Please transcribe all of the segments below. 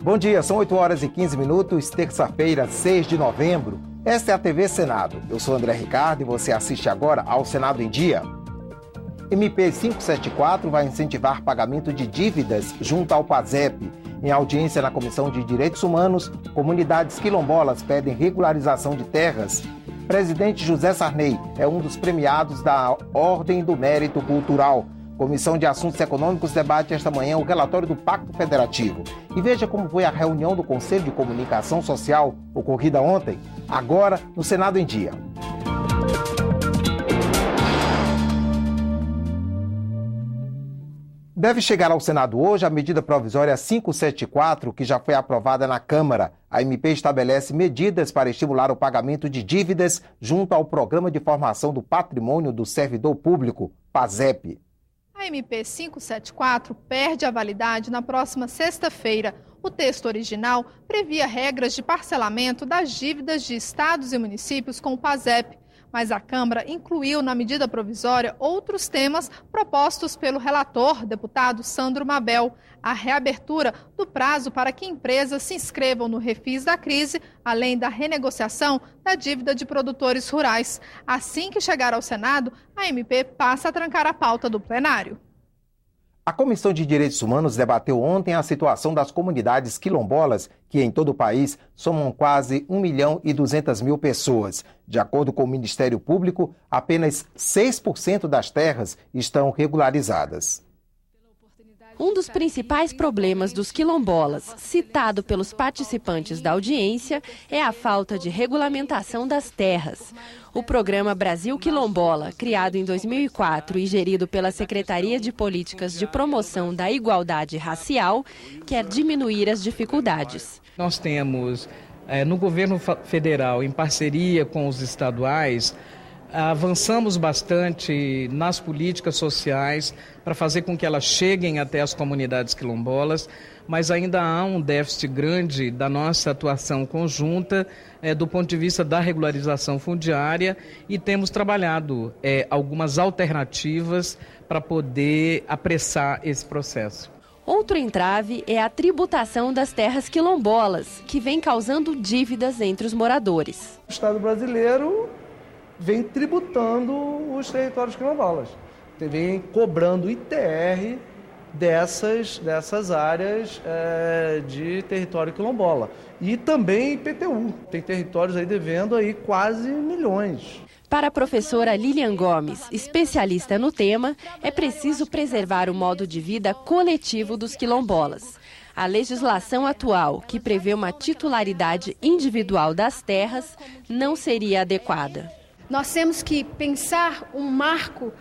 Bom dia, são 8 horas e 15 minutos, terça-feira, 6 de novembro. Esta é a TV Senado. Eu sou André Ricardo e você assiste agora ao Senado em Dia. MP 574 vai incentivar pagamento de dívidas junto ao PASEP. Em audiência na Comissão de Direitos Humanos, comunidades quilombolas pedem regularização de terras. Presidente José Sarney é um dos premiados da Ordem do Mérito Cultural. Comissão de Assuntos Econômicos debate esta manhã o relatório do Pacto Federativo. E veja como foi a reunião do Conselho de Comunicação Social, ocorrida ontem, agora no Senado em Dia. Deve chegar ao Senado hoje a medida provisória 574, que já foi aprovada na Câmara. A MP estabelece medidas para estimular o pagamento de dívidas junto ao Programa de Formação do Patrimônio do Servidor Público, PASEP. A MP 574 perde a validade na próxima sexta-feira. O texto original previa regras de parcelamento das dívidas de estados e municípios com o PASEP, mas a Câmara incluiu na medida provisória outros temas propostos pelo relator, deputado Sandro Mabel. A reabertura do prazo para que empresas se inscrevam no Refis da Crise, além da renegociação da dívida de produtores rurais. Assim que chegar ao Senado, a MP passa a trancar a pauta do plenário. A Comissão de Direitos Humanos debateu ontem a situação das comunidades quilombolas, que em todo o país somam quase 1.200.000 pessoas. De acordo com o Ministério Público, apenas 6% das terras estão regularizadas. Um dos principais problemas dos quilombolas, citado pelos participantes da audiência, é a falta de regulamentação das terras. O programa Brasil Quilombola, criado em 2004 e gerido pela Secretaria de Políticas de Promoção da Igualdade Racial, quer diminuir as dificuldades. Nós temos, no governo federal, em parceria com os estaduais, avançamos bastante nas políticas sociais para fazer com que elas cheguem até as comunidades quilombolas, mas ainda há um déficit grande da nossa atuação conjunta do ponto de vista da regularização fundiária e temos trabalhado algumas alternativas para poder apressar esse processo. Outro entrave é a tributação das terras quilombolas, que vem causando dívidas entre os moradores. O Estado brasileiro vem tributando os territórios quilombolas, vem cobrando ITR dessas áreas de território quilombola. E também IPTU, tem territórios aí devendo aí quase milhões. Para a professora Lilian Gomes, especialista no tema, é preciso preservar o modo de vida coletivo dos quilombolas. A legislação atual, que prevê uma titularidade individual das terras, não seria adequada. Nós temos que pensar um marco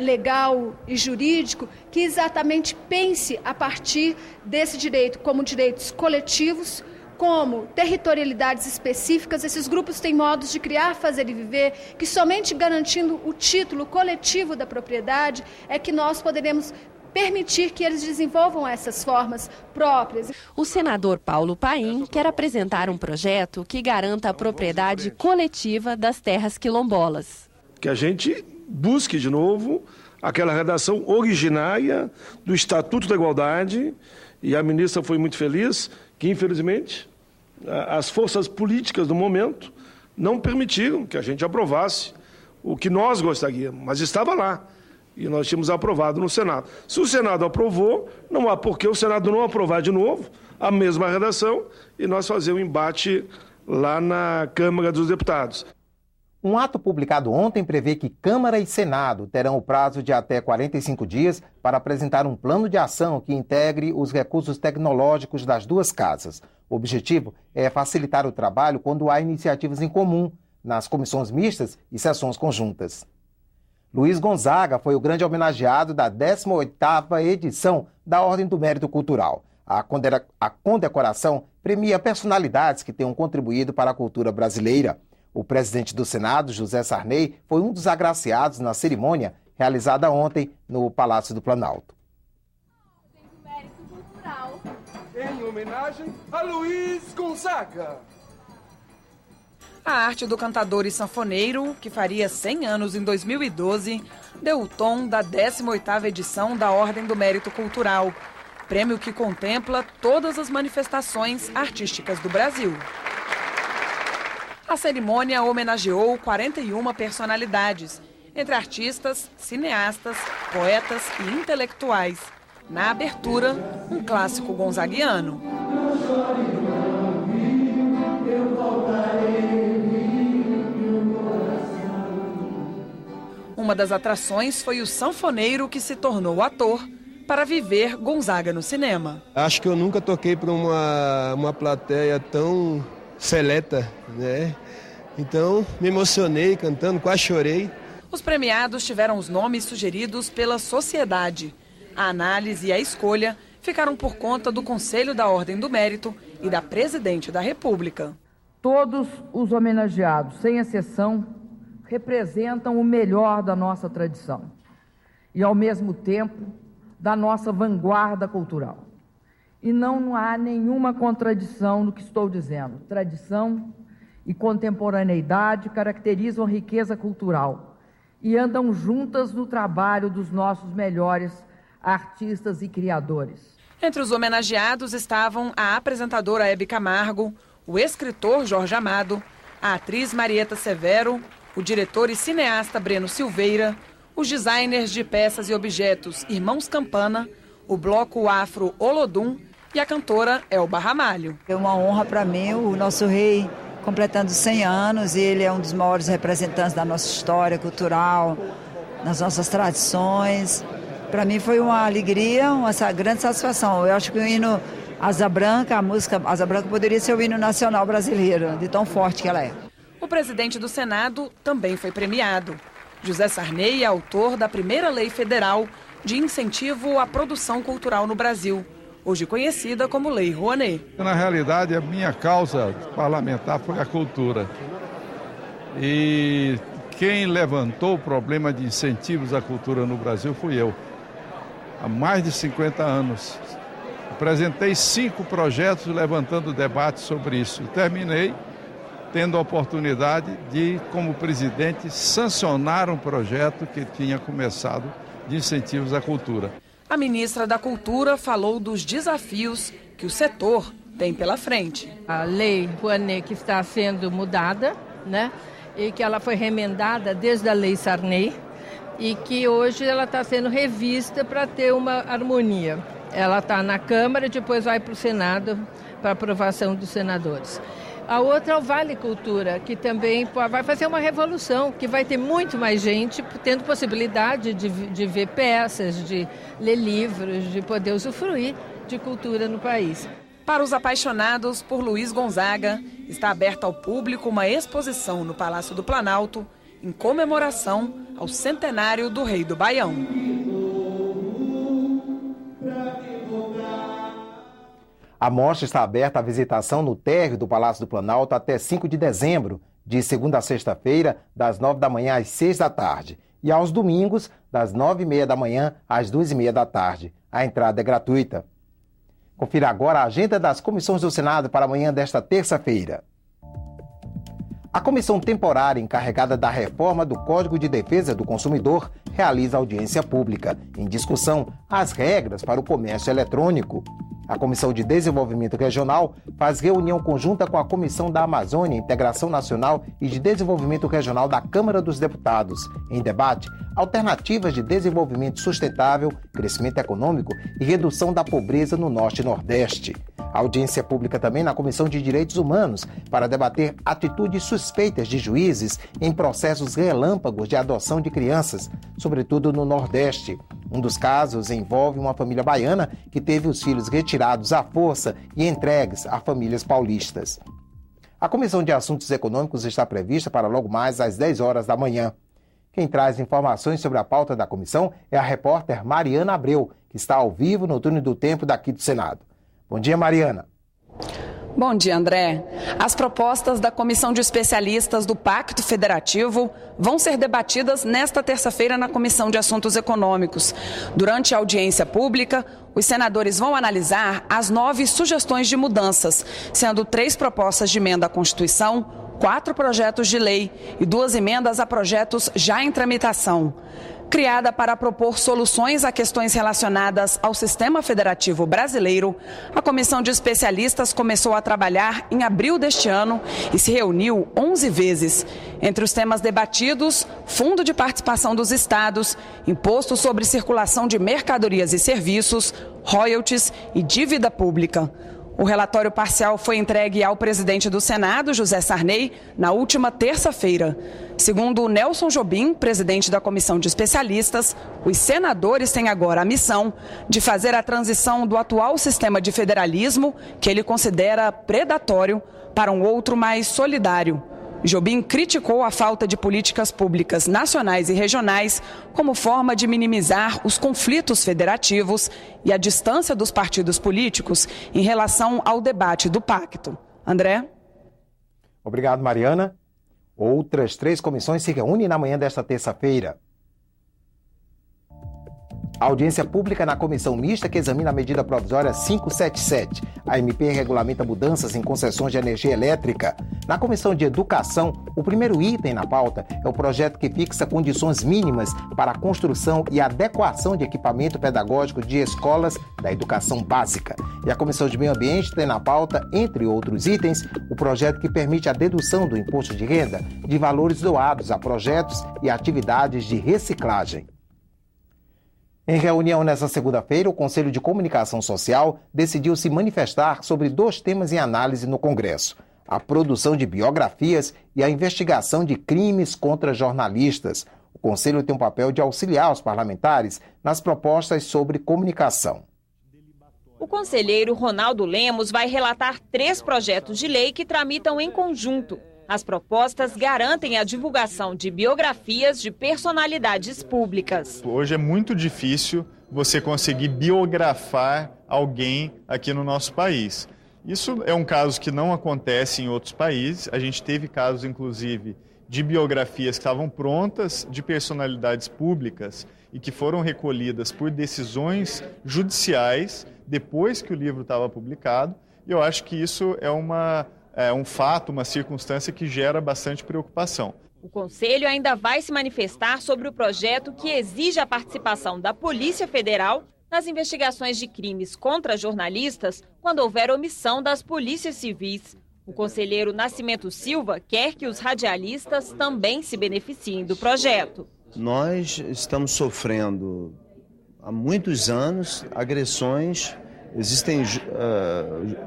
legal e jurídico que exatamente pense a partir desse direito como direitos coletivos, como territorialidades específicas. Esses grupos têm modos de criar, fazer e viver, que somente garantindo o título coletivo da propriedade é que nós poderemos permitir que eles desenvolvam essas formas próprias. O senador Paulo Paim quer apresentar um projeto que garanta a propriedade coletiva das terras quilombolas. Que a gente busque de novo aquela redação originária do Estatuto da Igualdade, e a ministra foi muito feliz que, infelizmente, as forças políticas do momento não permitiram que a gente aprovasse o que nós gostaríamos, mas estava lá. E nós tínhamos aprovado no Senado. Se o Senado aprovou, não há por que o Senado não aprovar de novo a mesma redação e nós fazer um embate lá na Câmara dos Deputados. Um ato publicado ontem prevê que Câmara e Senado terão o prazo de até 45 dias para apresentar um plano de ação que integre os recursos tecnológicos das duas casas. O objetivo é facilitar o trabalho quando há iniciativas em comum, nas comissões mistas e sessões conjuntas. Luiz Gonzaga foi o grande homenageado da 18ª edição da Ordem do Mérito Cultural. A condecoração premia personalidades que tenham contribuído para a cultura brasileira. O presidente do Senado, José Sarney, foi um dos agraciados na cerimônia realizada ontem no Palácio do Planalto. Ordem do Mérito Cultural. Em homenagem a Luiz Gonzaga. A arte do cantador e sanfoneiro, que faria 100 anos em 2012, deu o tom da 18ª edição da Ordem do Mérito Cultural. prêmio que contempla todas as manifestações artísticas do Brasil. A cerimônia homenageou 41 personalidades, entre artistas, cineastas, poetas e intelectuais. Na abertura, um clássico gonzaguiano. Uma das atrações foi o sanfoneiro que se tornou ator para viver Gonzaga no cinema. Acho que eu nunca toquei para uma plateia tão seleta, né? Então, me emocionei cantando, quase chorei. Os premiados tiveram os nomes sugeridos pela sociedade. A análise e a escolha ficaram por conta do Conselho da Ordem do Mérito e da Presidente da República. Todos os homenageados, sem exceção, representam o melhor da nossa tradição e, ao mesmo tempo, da nossa vanguarda cultural. E não há nenhuma contradição no que estou dizendo. Tradição e contemporaneidade caracterizam a riqueza cultural e andam juntas no trabalho dos nossos melhores artistas e criadores. Entre os homenageados estavam a apresentadora Hebe Camargo, o escritor Jorge Amado, a atriz Marieta Severo, o diretor e cineasta Breno Silveira, os designers de peças e objetos Irmãos Campana, o bloco afro Olodum e a cantora Elba Ramalho. É uma honra para mim, o nosso rei completando 100 anos, e ele é um dos maiores representantes da nossa história cultural, das nossas tradições. Para mim foi uma alegria, uma grande satisfação. Eu acho que o hino Asa Branca, a música Asa Branca poderia ser o hino nacional brasileiro, de tão forte que ela é. O presidente do Senado também foi premiado. José Sarney é autor da primeira lei federal de incentivo à produção cultural no Brasil, hoje conhecida como Lei Rouanet. Na realidade, a minha causa parlamentar foi a cultura. E quem levantou o problema de incentivos à cultura no Brasil fui eu. Há mais de 50 anos. Apresentei 5 projetos levantando debate sobre isso. E terminei tendo a oportunidade de, como presidente, sancionar um projeto que tinha começado de incentivos à cultura. A ministra da Cultura falou dos desafios que o setor tem pela frente. A lei Rouanet que está sendo mudada, né? E que ela foi remendada desde a lei Sarney e que hoje ela está sendo revista para ter uma harmonia. Ela está na Câmara e depois vai para o Senado para aprovação dos senadores. A outra é o Vale Cultura, que também vai fazer uma revolução, que vai ter muito mais gente tendo possibilidade de ver peças, de ler livros, de poder usufruir de cultura no país. Para os apaixonados por Luiz Gonzaga, está aberta ao público uma exposição no Palácio do Planalto em comemoração ao centenário do Rei do Baião. A mostra está aberta à visitação no térreo do Palácio do Planalto até 5 de dezembro, de segunda a sexta-feira, das 9 da manhã às 6 da tarde. E aos domingos, das 9h30 da manhã às 2h30 da tarde. A entrada é gratuita. Confira agora a agenda das comissões do Senado para amanhã desta terça-feira. A comissão temporária encarregada da reforma do Código de Defesa do Consumidor realiza audiência pública. Em discussão, as regras para o comércio eletrônico. A Comissão de Desenvolvimento Regional faz reunião conjunta com a Comissão da Amazônia, Integração Nacional e de Desenvolvimento Regional da Câmara dos Deputados. Em debate, alternativas de desenvolvimento sustentável, crescimento econômico e redução da pobreza no Norte e Nordeste. Audiência pública também na Comissão de Direitos Humanos para debater atitudes suspeitas de juízes em processos relâmpagos de adoção de crianças, sobretudo no Nordeste. Um dos casos envolve uma família baiana que teve os filhos retirados à força e entregues a famílias paulistas. A Comissão de Assuntos Econômicos está prevista para logo mais às 10 horas da manhã. Quem traz informações sobre a pauta da comissão é a repórter Mariana Abreu, que está ao vivo no Túnel do Tempo daqui do Senado. Bom dia, Mariana. Bom dia, André. As propostas da Comissão de Especialistas do Pacto Federativo vão ser debatidas nesta terça-feira na Comissão de Assuntos Econômicos. Durante a audiência pública, os senadores vão analisar as 9 sugestões de mudanças, sendo 3 propostas de emenda à Constituição, 4 projetos de lei e 2 emendas a projetos já em tramitação. Criada para propor soluções a questões relacionadas ao sistema federativo brasileiro, a comissão de especialistas começou a trabalhar em abril deste ano e se reuniu 11 vezes. Entre os temas debatidos, Fundo de Participação dos Estados, Imposto sobre Circulação de Mercadorias e Serviços, royalties e dívida pública. O relatório parcial foi entregue ao presidente do Senado, José Sarney, na última terça-feira. Segundo Nelson Jobim, presidente da comissão de especialistas, os senadores têm agora a missão de fazer a transição do atual sistema de federalismo, que ele considera predatório, para um outro mais solidário. Jobim criticou a falta de políticas públicas nacionais e regionais como forma de minimizar os conflitos federativos e a distância dos partidos políticos em relação ao debate do pacto. André? Obrigado, Mariana. Outras 3 comissões se reúnem na manhã desta terça-feira. A audiência pública na comissão mista que examina a medida provisória 577. A MP regulamenta mudanças em concessões de energia elétrica. Na comissão de educação, o primeiro item na pauta é o projeto que fixa condições mínimas para a construção e adequação de equipamento pedagógico de escolas da educação básica. E a comissão de meio ambiente tem na pauta, entre outros itens, o projeto que permite a dedução do imposto de renda de valores doados a projetos e atividades de reciclagem. Em reunião nesta segunda-feira, o Conselho de Comunicação Social decidiu se manifestar sobre 2 temas em análise no Congresso: a produção de biografias e a investigação de crimes contra jornalistas. O Conselho tem um papel de auxiliar os parlamentares nas propostas sobre comunicação. O conselheiro Ronaldo Lemos vai relatar 3 projetos de lei que tramitam em conjunto. As propostas garantem a divulgação de biografias de personalidades públicas. Hoje é muito difícil você conseguir biografar alguém aqui no nosso país. Isso é um caso que não acontece em outros países. A gente teve casos, inclusive, de biografias que estavam prontas de personalidades públicas e que foram recolhidas por decisões judiciais depois que o livro estava publicado. E eu acho que isso é um fato, uma circunstância que gera bastante preocupação. O Conselho ainda vai se manifestar sobre o projeto que exige a participação da Polícia Federal nas investigações de crimes contra jornalistas quando houver omissão das polícias civis. O conselheiro Nascimento Silva quer que os radialistas também se beneficiem do projeto. Nós estamos sofrendo há muitos anos agressões. Existem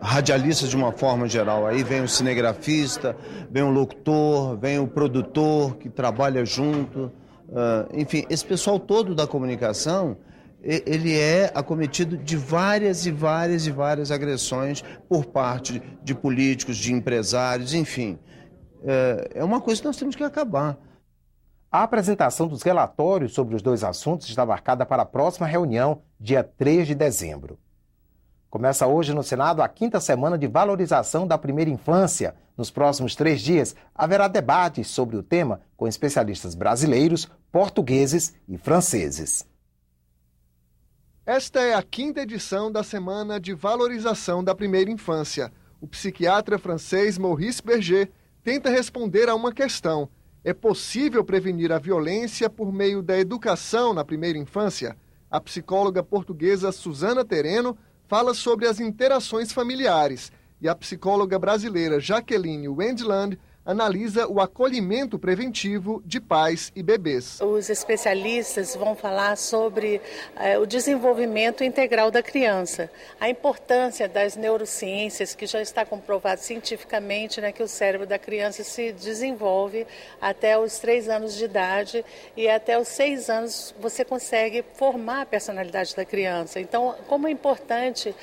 radialistas de uma forma geral, aí vem o cinegrafista, vem o locutor, vem o produtor que trabalha junto, enfim, esse pessoal todo da comunicação, ele é acometido de várias agressões por parte de políticos, de empresários, enfim, é uma coisa que nós temos que acabar. A apresentação dos relatórios sobre os 2 assuntos está marcada para a próxima reunião, dia 3 de dezembro. Começa hoje no Senado a 5ª semana de valorização da primeira infância. Nos próximos 3 dias, haverá debates sobre o tema com especialistas brasileiros, portugueses e franceses. Esta é a 5ª edição da Semana de Valorização da Primeira Infância. O psiquiatra francês Maurice Berger tenta responder a uma questão: é possível prevenir a violência por meio da educação na primeira infância? A psicóloga portuguesa Susana Tereno fala sobre as interações familiares e a psicóloga brasileira Jaqueline Wendland analisa o acolhimento preventivo de pais e bebês. Os especialistas vão falar sobre o desenvolvimento integral da criança, a importância das neurociências, que já está comprovado cientificamente, né, que o cérebro da criança se desenvolve até os 3 anos de idade e até os 6 anos você consegue formar a personalidade da criança. Então, como é importante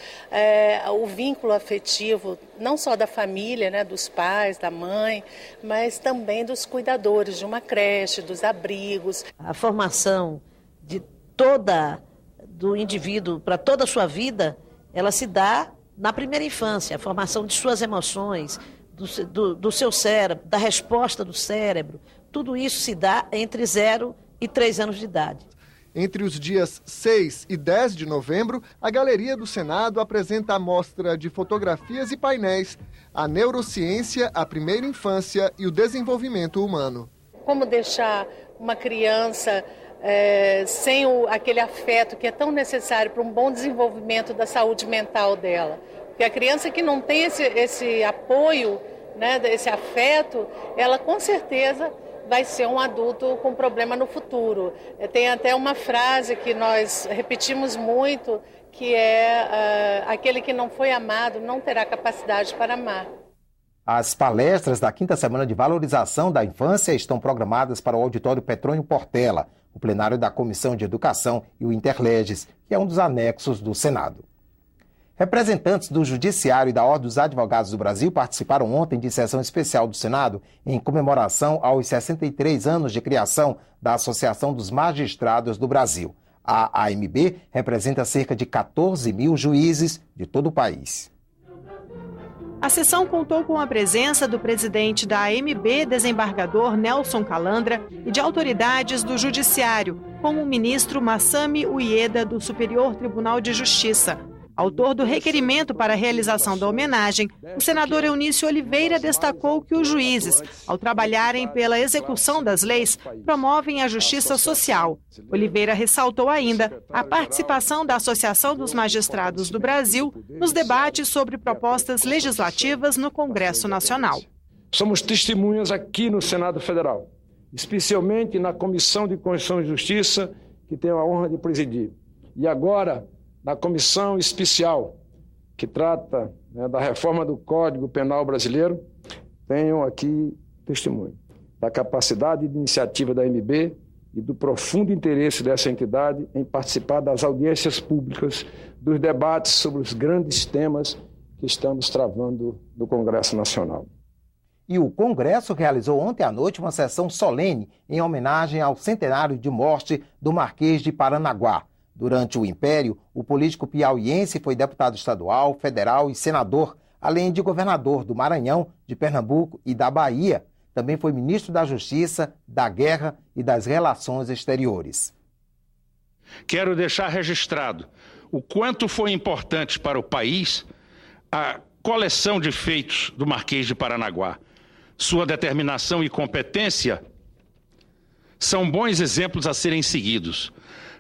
o vínculo afetivo, não só da família, né, dos pais, da mãe, mas também dos cuidadores de uma creche, dos abrigos. A formação do indivíduo para toda a sua vida, ela se dá na primeira infância, a formação de suas emoções, do seu cérebro, da resposta do cérebro, tudo isso se dá entre 0 e 3 anos de idade. Entre os dias 6 e 10 de novembro, a Galeria do Senado apresenta a mostra de fotografias e painéis A Neurociência, a Primeira Infância e o Desenvolvimento Humano. Como deixar uma criança sem aquele afeto que é tão necessário para um bom desenvolvimento da saúde mental dela. Porque a criança que não tem esse apoio, né, esse afeto, ela com certeza vai ser um adulto com problema no futuro. Tem até uma frase que nós repetimos muito, que é aquele que não foi amado não terá capacidade para amar. As palestras da 5ª Semana de Valorização da Infância estão programadas para o Auditório Petrônio Portela, o plenário da Comissão de Educação e o Interleges, que é um dos anexos do Senado. Representantes do Judiciário e da Ordem dos Advogados do Brasil participaram ontem de sessão especial do Senado em comemoração aos 63 anos de criação da Associação dos Magistrados do Brasil. A AMB representa cerca de 14 mil juízes de todo o país. A sessão contou com a presença do presidente da AMB, desembargador Nelson Calandra, e de autoridades do Judiciário, como o ministro Massami Uieda, do Superior Tribunal de Justiça. Autor do requerimento para a realização da homenagem, o senador Eunício Oliveira destacou que os juízes, ao trabalharem pela execução das leis, promovem a justiça social. Oliveira ressaltou ainda a participação da Associação dos Magistrados do Brasil nos debates sobre propostas legislativas no Congresso Nacional. Somos testemunhas aqui no Senado Federal, especialmente na Comissão de Constituição e Justiça, que tenho a honra de presidir. E agora, na comissão especial que trata da reforma do Código Penal brasileiro, tenho aqui testemunho da capacidade de iniciativa da AMB e do profundo interesse dessa entidade em participar das audiências públicas, dos debates sobre os grandes temas que estamos travando no Congresso Nacional. E o Congresso realizou ontem à noite uma sessão solene em homenagem ao centenário de morte do Marquês de Paranaguá. Durante o Império, o político piauiense foi deputado estadual, federal e senador, além de governador do Maranhão, de Pernambuco e da Bahia. Também foi ministro da Justiça, da Guerra e das Relações Exteriores. Quero deixar registrado o quanto foi importante para o país a coleção de feitos do Marquês de Paranaguá. Sua determinação e competência são bons exemplos a serem seguidos.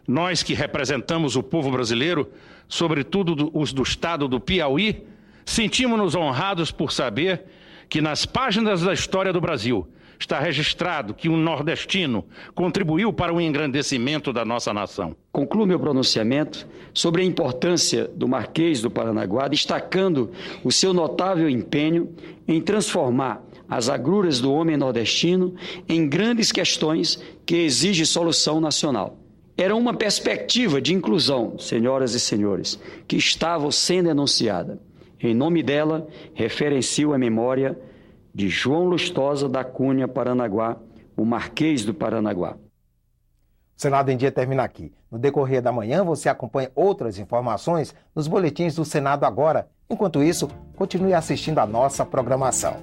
Nós que representamos o povo brasileiro, sobretudo os do estado do Piauí, sentimos-nos honrados por saber que nas páginas da história do Brasil está registrado que um nordestino contribuiu para o engrandecimento da nossa nação. Concluo meu pronunciamento sobre a importância do Marquês do Paranaguá, destacando o seu notável empenho em transformar as agruras do homem nordestino em grandes questões que exigem solução nacional. Era uma perspectiva de inclusão, senhoras e senhores, que estava sendo enunciada. Em nome dela, referencio a memória de João Lustosa da Cunha Paranaguá, o Marquês do Paranaguá. O Senado em Dia termina aqui. No decorrer da manhã, você acompanha outras informações nos boletins do Senado Agora. Enquanto isso, continue assistindo a nossa programação.